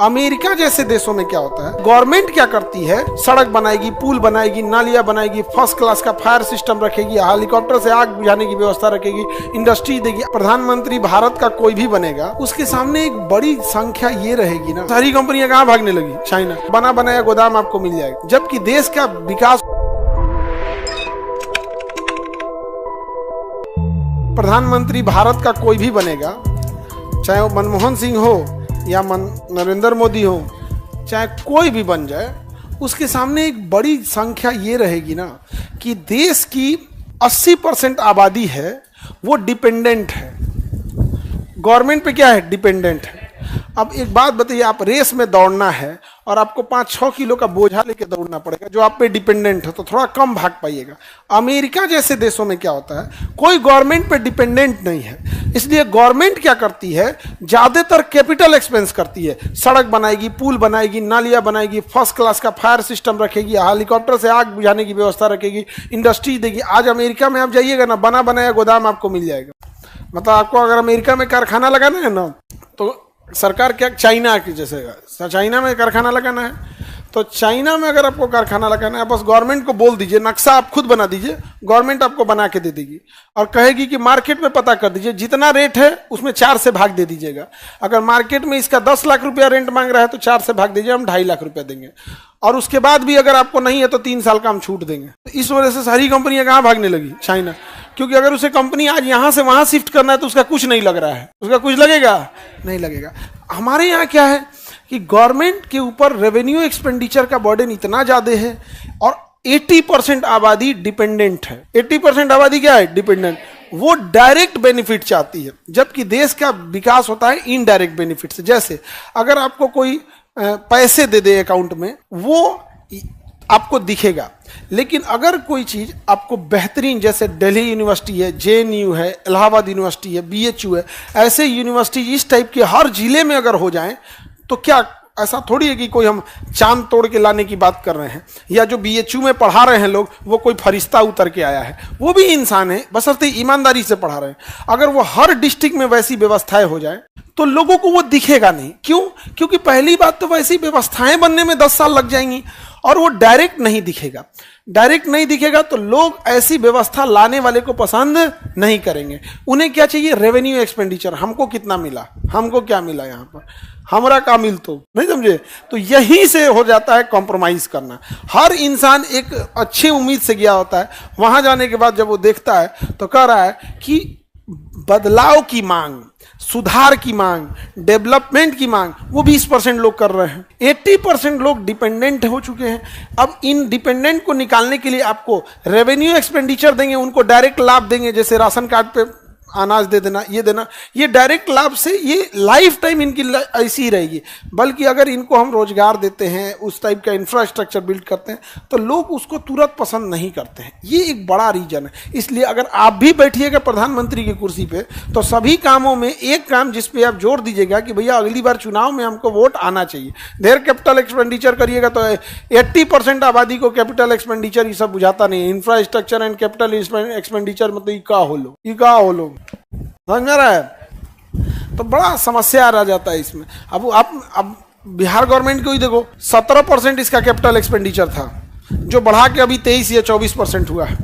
America जैसे देशों में क्या होता है, गवर्नमेंट क्या करती है, सड़क बनाएगी, पुल बनाएगी, नालियां बनाएगी, फर्स्ट क्लास का फायर सिस्टम रखेगी, हेलीकॉप्टर से आग बुझाने की व्यवस्था रखेगी, इंडस्ट्री देगी। प्रधानमंत्री भारत का कोई भी बनेगा, उसके सामने एक बड़ी संख्या ये रहेगी ना, सारी कंपनियां कहाँ भागने लगी, चाइना। बना बनाया गोदाम आपको मिल जाएगा। जबकि देश का विकास, प्रधानमंत्री भारत का कोई भी बनेगा, चाहे वो मनमोहन सिंह हो या नरेंद्र मोदी हो, चाहे कोई भी बन जाए, उसके सामने एक बड़ी संख्या ये रहेगी ना कि देश की 80% आबादी है वो डिपेंडेंट है, गवर्नमेंट पे क्या है, डिपेंडेंट है। अब एक बात बताइए, आप रेस में दौड़ना है और आपको 5-6 किलो का बोझा लेके दौड़ना पड़ेगा जो आप पे डिपेंडेंट है, तो थोड़ा कम भाग पाइएगा। अमेरिका जैसे देशों में क्या होता है, कोई गवर्नमेंट पे डिपेंडेंट नहीं है, इसलिए गवर्नमेंट क्या करती है, ज्यादातर कैपिटल एक्सपेंस करती है। सड़क बनाएगी, पुल बनाएगी, नालियां बनाएगी, फर्स्ट क्लास का फायर सिस्टम रखेगी, हेलीकॉप्टर से आग बुझाने की व्यवस्था रखेगी, इंडस्ट्री देगी। आज अमेरिका में आप जाइएगा ना, बना बनाया गोदाम आपको मिल जाएगा। मतलब आपको अगर अमेरिका में कारखाना लगाना है ना, तो सरकार क्या, चाइना की जैसे चाइना में कारखाना लगाना है, तो चाइना में अगर आपको कारखाना लगाना है, बस गवर्नमेंट को बोल दीजिए, नक्शा आप खुद बना दीजिए, गवर्नमेंट आपको बना के दे देगी और कहेगी कि मार्केट में पता कर दीजिए, जितना रेट है उसमें 4 से भाग दे दीजिएगा। अगर मार्केट में इसका 10 लाख रुपया रेंट मांग रहा है तो 4 से भाग दीजिए, हम 2.5 लाख रुपया देंगे, और उसके बाद भी अगर आपको नहीं है तो 3 साल का हम छूट देंगे। तो इस वजह से सारी कंपनियां कहाँ भागने लगी, चाइना। क्योंकि अगर उसे कंपनी आज यहां से वहां शिफ्ट करना है तो उसका कुछ नहीं लग रहा है, उसका कुछ लगेगा नहीं लगेगा। हमारे यहाँ क्या है कि गवर्नमेंट के ऊपर रेवेन्यू एक्सपेंडिचर का बर्डन इतना ज्यादा है और 80% आबादी डिपेंडेंट है। 80% आबादी क्या है, डिपेंडेंट। वो डायरेक्ट बेनिफिट चाहती है, जबकि देश का विकास होता है इनडायरेक्ट बेनिफिट से। जैसे अगर आपको कोई पैसे दे दे अकाउंट में, वो आपको दिखेगा, लेकिन अगर कोई चीज आपको बेहतरीन, जैसे दिल्ली यूनिवर्सिटी है, JNU है, इलाहाबाद यूनिवर्सिटी है, BHU है, ऐसे यूनिवर्सिटी इस टाइप के हर जिले में अगर हो जाएं, तो क्या ऐसा थोड़ी है कि कोई हम चांद तोड़ के लाने की बात कर रहे हैं, या जो BHU में पढ़ा रहे हैं लोग वो कोई फरिश्ता उतर के आया है, वो भी इंसान है, बशर्ते ईमानदारी से पढ़ा रहे हैं। अगर वो हर डिस्ट्रिक्ट में वैसी व्यवस्थाएं हो जाए तो लोगों को वो दिखेगा नहीं। क्यों? क्योंकि पहली बात तो वैसी व्यवस्थाएं बनने में 10 साल लग जाएंगी और वो डायरेक्ट नहीं दिखेगा। डायरेक्ट नहीं दिखेगा तो लोग ऐसी व्यवस्था लाने वाले को पसंद नहीं करेंगे। उन्हें क्या चाहिए, रेवेन्यू एक्सपेंडिचर, हमको कितना मिला, हमको क्या मिला, यहाँ पर हमरा का मिल, तो नहीं समझे। तो यहीं से हो जाता है कॉम्प्रोमाइज करना। हर इंसान एक अच्छी उम्मीद से गया होता है, वहां जाने के बाद जब वो देखता है तो कह रहा है कि बदलाव की मांग, सुधार की मांग, डेवलपमेंट की मांग, वो 20% लोग कर रहे हैं। 80% लोग डिपेंडेंट हो चुके हैं। अब इन डिपेंडेंट को निकालने के लिए आपको रेवेन्यू एक्सपेंडिचर देंगे, उनको डायरेक्ट लाभ देंगे, जैसे राशन कार्ड पे अनाज दे देना, ये डायरेक्ट लाभ से ये लाइफ टाइम इनकी ऐसी ही रहेगी। बल्कि अगर इनको हम रोजगार देते हैं, उस टाइप का इंफ्रास्ट्रक्चर बिल्ड करते हैं, तो लोग उसको तुरंत पसंद नहीं करते हैं। ये एक बड़ा रीजन है। इसलिए अगर आप भी बैठिएगा प्रधानमंत्री की कुर्सी पे, तो सभी कामों में एक काम जिस पे आप जोर दीजिएगा कि भैया अगली बार चुनाव में हमको वोट आना चाहिए, ढेर कैपिटल एक्सपेंडिचर करिएगा। तो 80% आबादी को कैपिटल एक्सपेंडिचर ये सब बुझाता नहीं है। इंफ्रास्ट्रक्चर एंड कैपिटल एक्सपेंडिचर मतलब ये का हो लो, समझ में रहा है। तो बड़ा समस्या रह जाता है इसमें। अब बिहार गवर्नमेंट को ही देखो, 17% इसका कैपिटल एक्सपेंडिचर था, जो बढ़ा के अभी 23 या 24% हुआ है।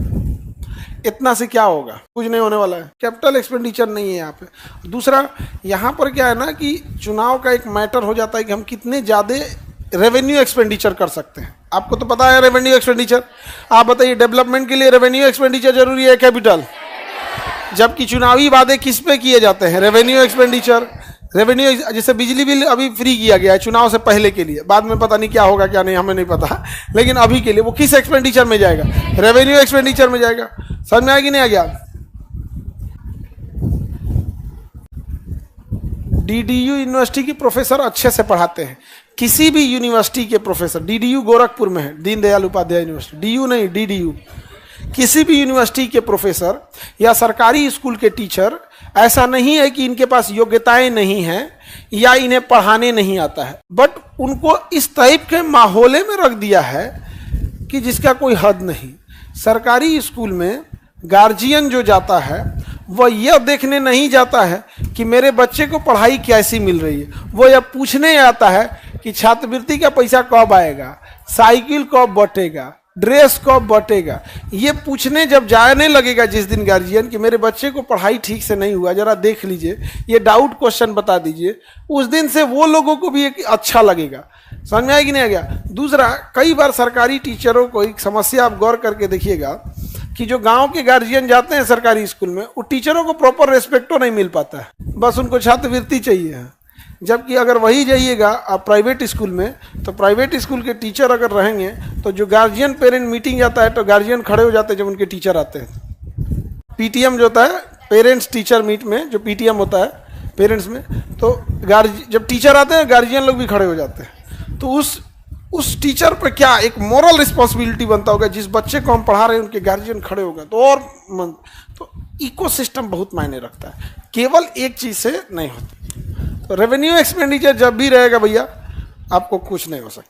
इतना से क्या होगा, कुछ नहीं होने वाला है। कैपिटल एक्सपेंडिचर नहीं है यहाँ पे। दूसरा, यहाँ पर क्या है ना कि चुनाव का एक मैटर हो जाता है कि हम कितने ज्यादा रेवेन्यू एक्सपेंडिचर कर सकते हैं। आपको तो पता है रेवेन्यू एक्सपेंडिचर। आप बताइए, डेवलपमेंट के लिए रेवेन्यू एक्सपेंडिचर जरूरी है, कैपिटल? जबकि चुनावी वादे किस पे किए जाते हैं, रेवेन्यू एक्सपेंडिचर। रेवेन्यू, जैसे बिजली बिल अभी फ्री किया गया है चुनाव से पहले के लिए, बाद में पता नहीं क्या होगा क्या नहीं, हमें नहीं पता, लेकिन अभी के लिए वो किस एक्सपेंडिचर में जाएगा, रेवेन्यू एक्सपेंडिचर में जाएगा। समझ में आया कि नहीं आ गया? DDU यूनिवर्सिटी के प्रोफेसर अच्छे से पढ़ाते हैं। किसी भी यूनिवर्सिटी के प्रोफेसर, DDU गोरखपुर में है, दीनदयाल उपाध्याय यूनिवर्सिटी, DU नहीं DDU, किसी भी यूनिवर्सिटी के प्रोफेसर या सरकारी स्कूल के टीचर, ऐसा नहीं है कि इनके पास योग्यताएं नहीं हैं या इन्हें पढ़ाने नहीं आता है, बट उनको इस टाइप के माहौले में रख दिया है कि जिसका कोई हद नहीं। सरकारी स्कूल में गार्जियन जो जाता है वह यह देखने नहीं जाता है कि मेरे बच्चे को पढ़ाई कैसी मिल रही है, वो यह पूछने आता है कि छात्रवृत्ति का पैसा कब आएगा, साइकिल कब बटेगा, ड्रेस कब बटेगा, ये पूछने जब जाने लगेगा जिस दिन गार्जियन कि मेरे बच्चे को पढ़ाई ठीक से नहीं हुआ, जरा देख लीजिए, ये डाउट क्वेश्चन बता दीजिए, उस दिन से वो लोगों को भी एक अच्छा लगेगा। समझ में आया कि नहीं आ गया? दूसरा, कई बार सरकारी टीचरों को एक समस्या आप गौर करके देखिएगा कि जो गांव के गार्जियन जाते हैं सरकारी स्कूल में, वो टीचरों को प्रॉपर रेस्पेक्टो नहीं मिल पाता है, बस उनको छात्रवृत्ति चाहिए है। जबकि अगर वही जाइएगा आप प्राइवेट स्कूल में, तो प्राइवेट स्कूल के टीचर अगर रहेंगे तो जो गार्जियन पेरेंट मीटिंग जाता है तो गार्जियन खड़े हो जाते हैं जब उनके टीचर आते हैं। पीटीएम जो होता है, पेरेंट्स टीचर मीट में जो पीटीएम होता है पेरेंट्स में, तो जब टीचर आते हैं गार्जियन लोग भी खड़े हो जाते हैं। तो उस टीचर पर क्या एक मोरल रिस्पॉन्सिबिलिटी बनता होगा, जिस बच्चे को हम पढ़ा रहे हैं उनके गार्जियन खड़े हो गए तो और मन, तो इकोसिस्टम बहुत मायने रखता है, केवल एक चीज़ से नहीं होती। तो रेवेन्यू एक्सपेंडिचर जब भी रहेगा भैया, आपको कुछ नहीं हो सकता।